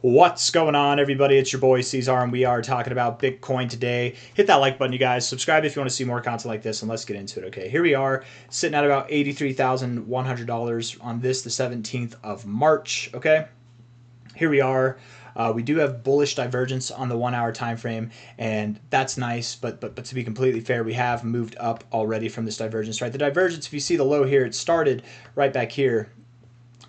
What's going on, everybody? It's your boy C-Zar, and we are talking about Bitcoin today. Hit that like button, you guys. Subscribe if you want to see more content like this, and let's get into it. Okay, here we are sitting at about $83,100 on this, the 17th of March. Okay, here we are. We do have bullish divergence on the 1 hour time frame, and that's nice, but to be completely fair, we have moved up already from this divergence, right? The divergence, if you see the low here, it started right back here.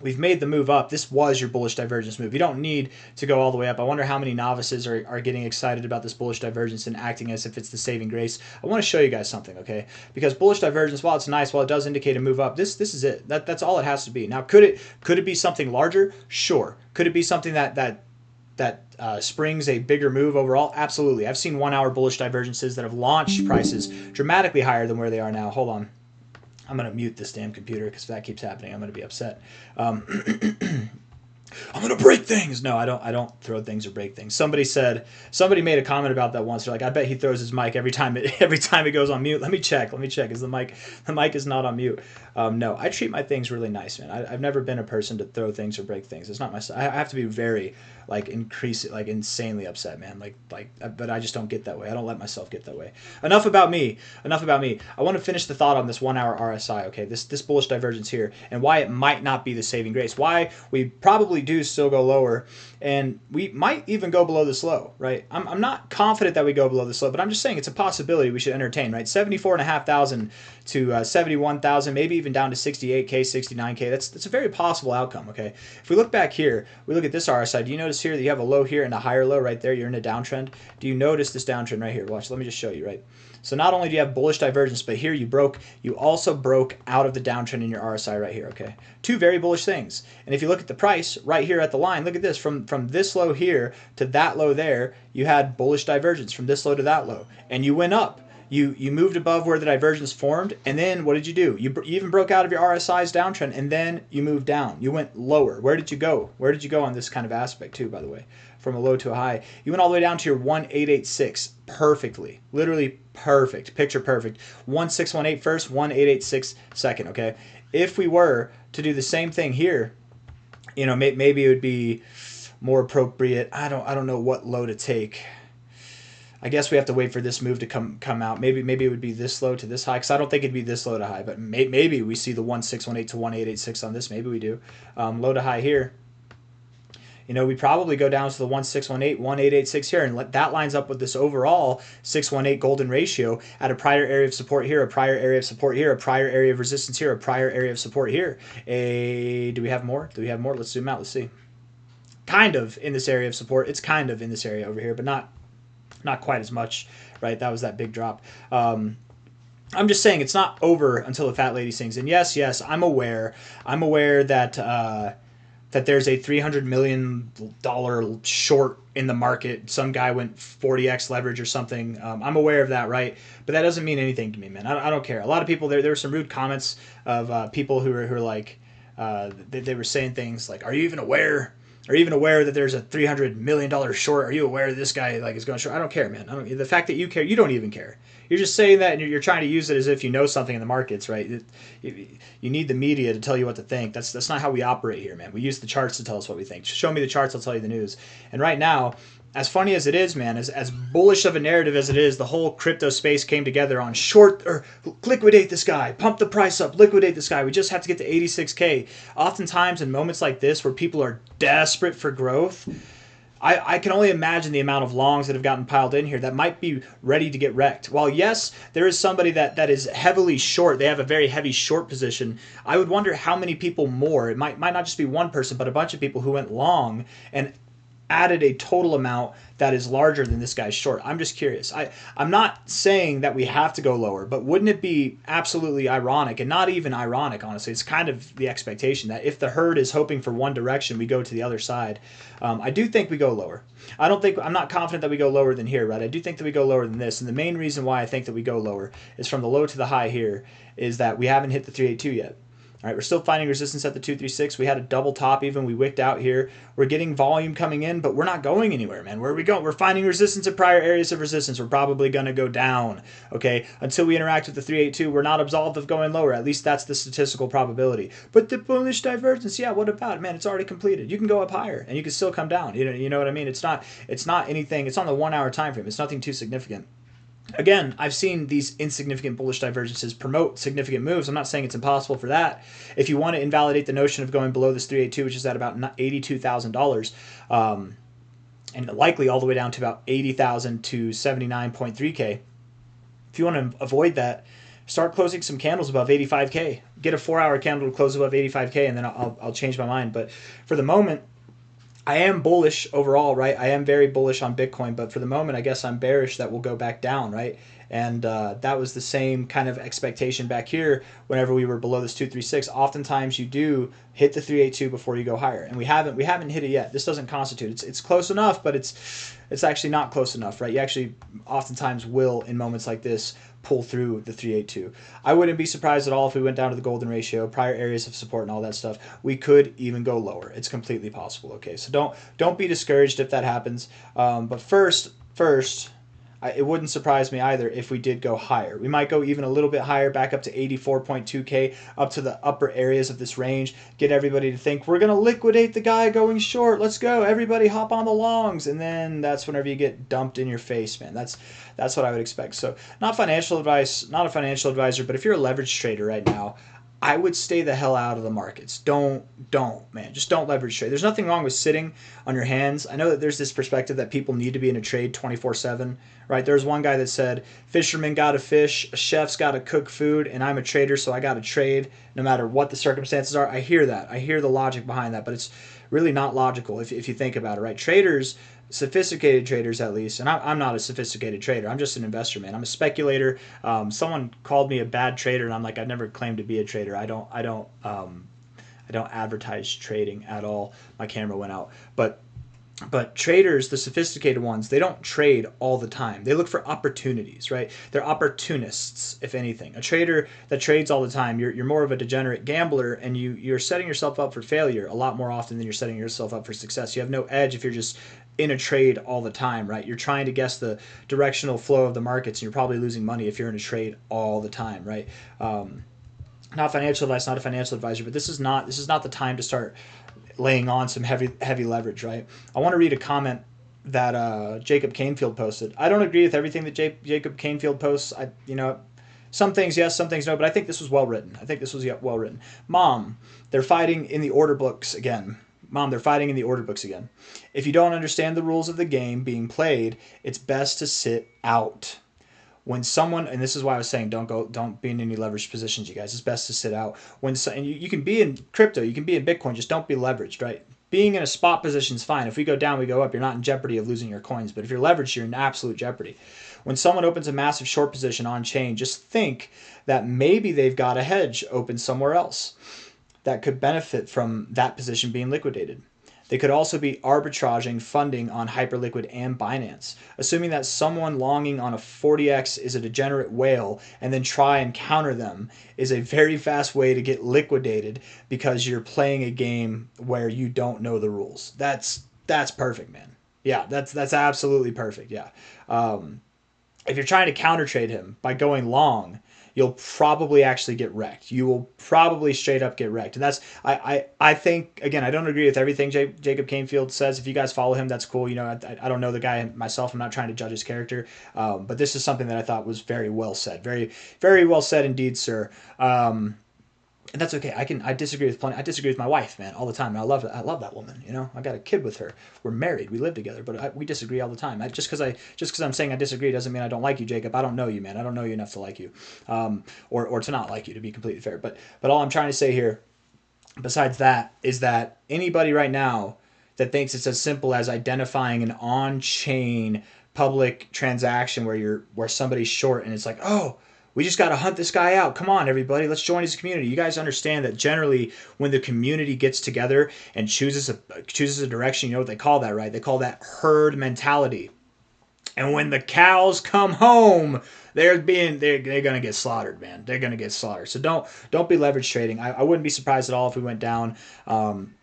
We've made the move up. This was your bullish divergence move. You don't need to go all the way up. I wonder how many novices are getting excited about this bullish divergence and acting as if it's the saving grace. I want to show you guys something, okay? Because bullish divergence, while it's nice, while it does indicate a move up, this is it. That's all it has to be. Now, could it be something larger? Sure. Could it be something that springs a bigger move overall? Absolutely. I've seen 1 hour bullish divergences that have launched prices dramatically higher than where they are now. Hold on. I'm going to mute this damn computer because if that keeps happening, I'm going to be upset. I'm going to break things. No, I don't throw things or break things. Somebody made a comment about that once. They're like, I bet he throws his mic every time it goes on mute. Let me check. Is the mic is not on mute? No, I treat my things really nice, man. I've never been a person to throw things or break things. It's not my style. I have to be very insanely upset, man. But I just don't get that way. I don't let myself get that way. Enough about me. I want to finish the thought on this 1 hour RSI. Okay, this bullish divergence here and why it might not be the saving grace. Why we probably do still go lower, and we might even go below this low. Right? I'm not confident that we go below this low, but I'm just saying it's a possibility we should entertain. Right? 74,500 to 71,000, maybe even down to 68K, 69K. That's a very possible outcome. Okay, if we look back here, we look at this RSI. Do you notice here that you have a low here and a higher low right there? You're in a downtrend. Do you notice this downtrend right here? Watch. Let me just show you. Right. So not only do you have bullish divergence, but here you also broke out of the downtrend in your RSI right here. Okay, two very bullish things. And if you look at the price right here at the line, look at this. From this low here to that low there, you had bullish divergence from this low to that low, and you went up. You moved above where the divergence formed, and then what did you do? You even broke out of your RSI's downtrend, and then you moved down. You went lower. Where did you go? Where did you go on this kind of aspect too, by the way? From a low to a high. You went all the way down to your 1886 perfectly. Literally perfect. Picture perfect. 1618 first, 1886 second, okay? If we were to do the same thing here, you know, maybe it would be more appropriate. I don't know what low to take. I guess we have to wait for this move to come out. Maybe it would be this low to this high, because I don't think it'd be this low to high, but maybe we see the 1618 to 1886 on this. Maybe we do. Low to high here. You know, we probably go down to the 1618, 1886 here, and that lines up with this overall 618 golden ratio at a prior area of support here, a prior area of support here, a prior area of resistance here, a prior area of support here. Do we have more? Let's zoom out. Let's see. Kind of in this area of support. It's kind of in this area over here, but not quite as much, right? That was that big drop. I'm just saying it's not over until the fat lady sings. And yes, I'm aware that there's a $300 million short in the market. Some guy went 40x leverage or something. I'm aware of that, right? But that doesn't mean anything to me, man. I don't care. A lot of people, there were some rude comments of people who were like, they were saying things like, are you even aware that there's a $300 million short? Are you aware that this guy is going short? I don't care, man. The fact that you care, you don't even care. You're just saying that, and you're trying to use it as if you know something in the markets, right? You need the media to tell you what to think. That's not how we operate here, man. We use the charts to tell us what we think. Show me the charts, I'll tell you the news. And right now, as funny as it is, man, as bullish of a narrative as it is, the whole crypto space came together on short or liquidate this guy, pump the price up, liquidate this guy. We just have to get to 86K. Oftentimes in moments like this where people are desperate for growth, I can only imagine the amount of longs that have gotten piled in here that might be ready to get wrecked. While yes, there is somebody that is heavily short, they have a very heavy short position, I would wonder how many people more, it might not just be one person, but a bunch of people who went long and added a total amount that is larger than this guy's short. I'm just curious. I'm not saying that we have to go lower, but wouldn't it be absolutely ironic, and not even ironic, honestly, it's kind of the expectation that if the herd is hoping for one direction, we go to the other side. I do think we go lower. I'm not confident that we go lower than here, right? I do think that we go lower than this, and the main reason why I think that we go lower is from the low to the high here is that we haven't hit the 382 yet. All right, we're still finding resistance at the 236. We had a double top even. We wicked out here. We're getting volume coming in, but we're not going anywhere, man. Where are we going? We're finding resistance at prior areas of resistance. We're probably going to go down, okay? Until we interact with the 382, we're not absolved of going lower. At least that's the statistical probability. But the bullish divergence, yeah, what about it? Man, it's already completed. You can go up higher, and you can still come down. You know what I mean? It's not anything. It's on the 1 hour time frame. It's nothing too significant. Again, I've seen these insignificant bullish divergences promote significant moves. I'm not saying it's impossible for that. If you want to invalidate the notion of going below this 382, which is at about $82,000, and likely all the way down to about 80,000 to 79.3K, if you want to avoid that, start closing some candles above 85K. Get a 4 hour candle to close above 85K, and then I'll change my mind. But for the moment, I am bullish overall, right? I am very bullish on Bitcoin, but for the moment, I guess I'm bearish that we'll go back down, right? And that was the same kind of expectation back here whenever we were below this 236. Oftentimes you do hit the 382 before you go higher, and we haven't hit it yet. This doesn't constitute. It's close enough, but it's actually not close enough, right? You actually oftentimes will, in moments like this, pull through the 382. I wouldn't be surprised at all if we went down to the golden ratio, prior areas of support and all that stuff. We could even go lower. It's completely possible, okay? So don't be discouraged if that happens. But first, it wouldn't surprise me either if we did go higher. We might go even a little bit higher, back up to 84.2K, up to the upper areas of this range, get everybody to think, we're going to liquidate the guy going short. Let's go. Everybody hop on the longs. And then that's whenever you get dumped in your face, man. That's what I would expect. So not financial advice, not a financial advisor, but if you're a leverage trader right now, I would stay the hell out of the markets. Don't, man. Just don't leverage trade. There's nothing wrong with sitting on your hands. I know that there's this perspective that people need to be in a trade 24/7, right? There's one guy that said, fishermen got to fish, chefs got to cook food, and I'm a trader, so I got to trade no matter what the circumstances are. I hear that. I hear the logic behind that, but it's really not logical if you think about it, right? Traders, sophisticated traders at least, and I'm not a sophisticated trader. I'm just an investor, man. I'm a speculator. Someone called me a bad trader, and I'm like, I've never claimed to be a trader. I don't advertise trading at all. My camera went out, but traders, the sophisticated ones, they don't trade all the time. They look for opportunities, right? They're opportunists, if anything. A trader that trades all the time, you're more of a degenerate gambler, and you're setting yourself up for failure a lot more often than you're setting yourself up for success. You have no edge if you're just in a trade all the time, right? You're trying to guess the directional flow of the markets, and you're probably losing money if you're in a trade all the time, right? Not financial advice, not a financial advisor, but this is not the time to start laying on some heavy leverage, right? I want to read a comment that Jacob Canfield posted. I don't agree with everything that Jacob Canfield posts. Some things yes, some things no, but I think this was well written. Mom, they're fighting in the order books again. If you don't understand the rules of the game being played, it's best to sit out. When someone, and this is why I was saying don't be in any leveraged positions, you guys. It's best to sit out. And you can be in crypto, you can be in Bitcoin, just don't be leveraged, right? Being in a spot position is fine. If we go down, we go up. You're not in jeopardy of losing your coins. But if you're leveraged, you're in absolute jeopardy. When someone opens a massive short position on chain, just think that maybe they've got a hedge open somewhere else that could benefit from that position being liquidated. They could also be arbitraging funding on Hyperliquid and Binance. Assuming that someone longing on a 40x is a degenerate whale and then try and counter them is a very fast way to get liquidated because you're playing a game where you don't know the rules. That's perfect, man. Yeah, that's absolutely perfect. Yeah. If you're trying to counter trade him by going long, you'll probably actually get wrecked. You will probably straight up get wrecked. And that's, I think, again, I don't agree with everything Jacob Canfield says. If you guys follow him, that's cool. I don't know the guy myself. I'm not trying to judge his character. But this is something that I thought was very well said. Very, very well said indeed, sir. And that's okay. I disagree with plenty. I disagree with my wife, man, all the time. And I love that woman. I got a kid with her. We're married. We live together, but we disagree all the time. Just because I'm saying I disagree doesn't mean I don't like you, Jacob. I don't know you, man. I don't know you enough to like you, or to not like you, to be completely fair. But all I'm trying to say here, besides that, is that anybody right now that thinks it's as simple as identifying an on-chain public transaction where somebody's short and it's like, oh, we just got to hunt this guy out. Come on, everybody. Let's join his community. You guys understand that generally when the community gets together and chooses a direction, you know what they call that, right? They call that herd mentality. And when the cows come home, they're gonna get slaughtered, man. They're gonna get slaughtered. So don't be leverage trading. I wouldn't be surprised at all if we went down.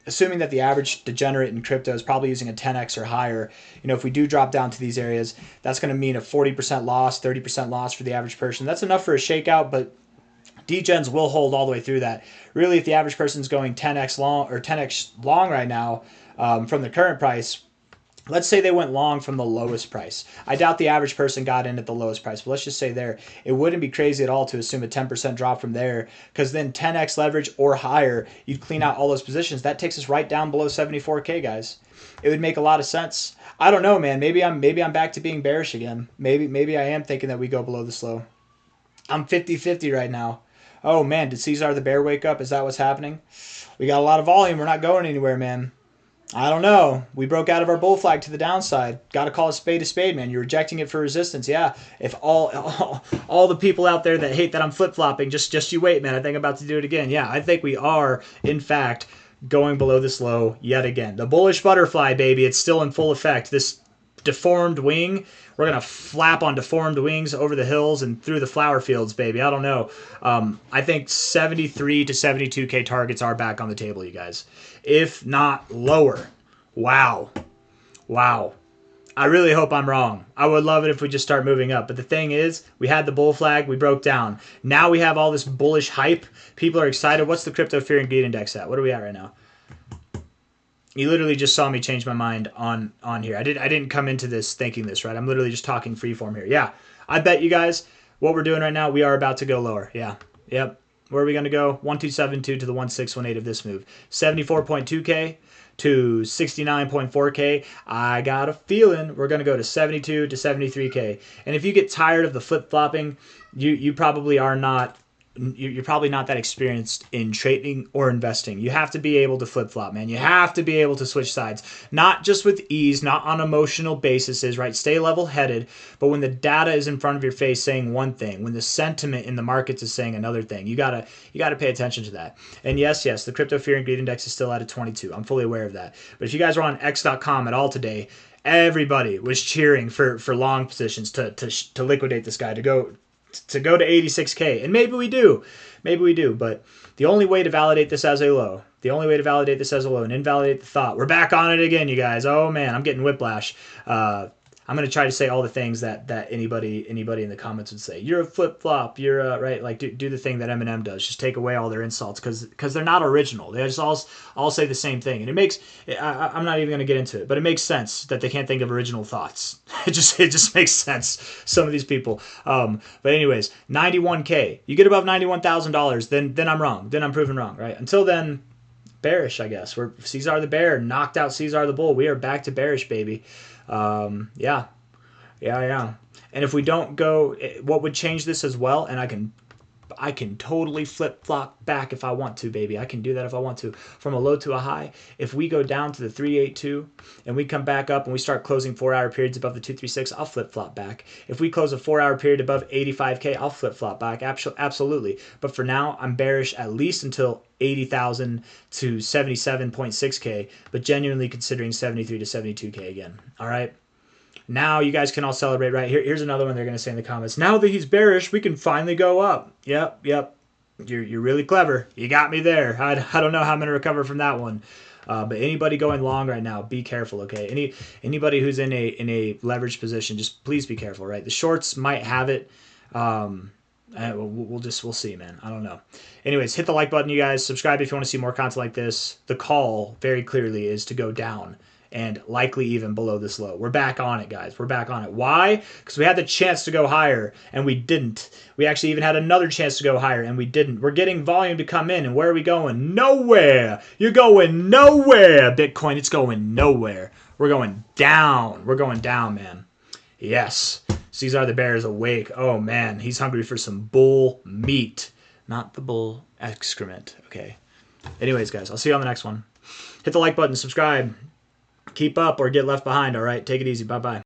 Assuming that the average degenerate in crypto is probably using a 10x or higher. You know, if we do drop down to these areas, that's going to mean a 40% loss, 30% loss for the average person. That's enough for a shakeout, but degens will hold all the way through that. Really, if the average person's going 10x long or 10x long right now from the current price, let's say they went long from the lowest price. I doubt the average person got in at the lowest price, but let's just say there. It wouldn't be crazy at all to assume a 10% drop from there, because then 10x leverage or higher, you'd clean out all those positions. That takes us right down below 74K, guys. It would make a lot of sense. I don't know, man. Maybe I'm back to being bearish again. Maybe I am thinking that we go below this low. I'm 50-50 right now. Oh, man, did C-Zar the bear wake up? Is that what's happening? We got a lot of volume. We're not going anywhere, man. I don't know. We broke out of our bull flag to the downside. Got to call a spade, man. You're rejecting it for resistance. Yeah. If all the people out there that hate that I'm flip-flopping, just you wait, man. I think I'm about to do it again. Yeah, I think we are, in fact, going below this low yet again. The bullish butterfly, baby. It's still in full effect. This deformed wing, we're going to flap on deformed wings over the hills and through the flower fields, baby. I don't know. I think 73 to 72K targets are back on the table, you guys. If not lower. Wow. Wow. I really hope I'm wrong. I would love it if we just start moving up. But the thing is, we had the bull flag. We broke down. Now we have all this bullish hype. People are excited. What's the crypto fear and greed index at? What are we at right now? You literally just saw me change my mind on here. I didn't come into this thinking this, right? I'm literally just talking freeform here. Yeah, I bet you guys what we're doing right now, we are about to go lower. Yeah, yep. Where are we going to go? 1272 to the 1618 of this move. 74.2K to 69.4K. I got a feeling we're going to go to 72 to 73K. And if you get tired of the flip-flopping, you probably are not... You're probably not that experienced in trading or investing. You have to be able to flip-flop, man. You have to be able to switch sides. Not just with ease, not on emotional bases, right? Stay level-headed. But when the data is in front of your face saying one thing, when the sentiment in the markets is saying another thing, you gotta pay attention to that. And yes, the crypto fear and greed index is still at a 22. I'm fully aware of that. But if you guys were on X.com at all today, everybody was cheering for long positions to liquidate this guy, to go to 86K. And maybe we do, but the only way to validate this as a low, and invalidate the thought, we're back on it again, you guys. Oh man, I'm getting whiplash. I'm going to try to say all the things that anybody in the comments would say. You're a flip-flop. You're a, right? Like, do the thing that Eminem does. Just take away all their insults because they're not original. They just all say the same thing. And it makes, I'm not even going to get into it, but it makes sense that they can't think of original thoughts. It just makes sense, some of these people. But anyways, 91K. You get above $91,000, then I'm wrong. Then I'm proven wrong, right? Until then, bearish, I guess. We're C-Zar the bear, knocked out C-Zar the bull. We are back to bearish, baby. Yeah. And if we don't go, what would change this as well? And I can totally flip-flop back if I want to, baby. I can do that if I want to. From a low to a high, if we go down to the 382 and we come back up and we start closing 4-hour periods above the 236, I'll flip-flop back. If we close a 4-hour period above 85K, I'll flip-flop back. Absolutely. But for now, I'm bearish at least until 80,000 to 77.6K, but genuinely considering 73 to 72K again. All right. Now you guys can all celebrate, right? Here's another one they're going to say in the comments. Now that he's bearish, we can finally go up. Yep. You're really clever. You got me there. I don't know how I'm going to recover from that one. But anybody going long right now, be careful, okay? Anybody who's in a leveraged position, just please be careful, right? The shorts might have it. We'll see, man. I don't know. Anyways, hit the like button, you guys. Subscribe if you want to see more content like this. The call, very clearly, is to go down and likely even below this low. We're back on it, guys. We're back on it. Why? Because we had the chance to go higher, and we didn't. We actually even had another chance to go higher, and we didn't. We're getting volume to come in, and where are we going? Nowhere. You're going nowhere, Bitcoin. It's going nowhere. We're going down. We're going down, man. Yes. C-Zar the bear is awake. Oh, man. He's hungry for some bull meat. Not the bull excrement. Okay. Anyways, guys, I'll see you on the next one. Hit the like button. Subscribe. Keep up or get left behind, all right? Take it easy. Bye-bye.